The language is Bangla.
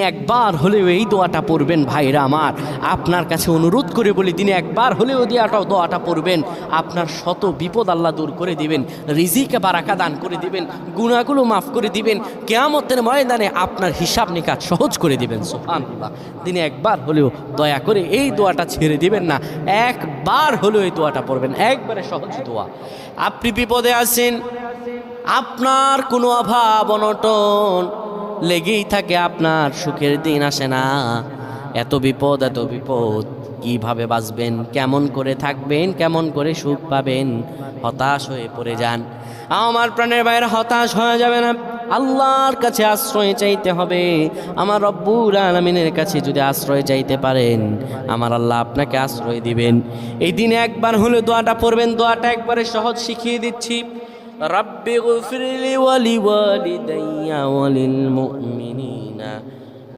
একবার হলেও এই দোয়াটা পড়বেন ভাইরা আমার। আপনার কাছে অনুরোধ করে বলি, দিনে একবার হলেও দোয়াটা পড়বেন, আপনার শত বিপদ আল্লাহ দূর করে দিবেন, রিজিকে বারাকা দান করে দিবেন, গুনাহগুলো মাফ করে দিবেন, কিয়ামতের ময়দানে আপনার হিসাব নিকাশ সহজ করে দিবেন। সুবহানাল্লাহ। দিনে একবার হলেও দয়া করে এই দোয়াটা ছেড়ে দিবেন না, একবার হলেও এই দোয়াটা পড়বেন, একবারে সহজ দোয়া। আপনি বিপদে আছেন, আপনার কোনো অভাব অনটন লেগেই থাকে, আপনার সুখের দিন আসে না, এত বিপদ কিভাবে বাঁচবেন, কেমন করে থাকবেন, কেমন করে সুখ পাবেন, হতাশ হয়ে পড়ে যান। আমার প্রাণের বাইরে হতাশ হয়ে যাবে না, আল্লাহর কাছে আশ্রয় চাইতে হবে। আমার রব্বুল আলামিনের কাছে যদি আশ্রয় চাইতে পারেন, আমার আল্লাহ আপনাকে আশ্রয় দিবেন। এই দিনে একবার হলে দোয়াটা পড়বেন, দোয়াটা একবারে সহজ শিখিয়ে দিচ্ছি। رب اغفر لي ولوالدي وللمؤمنين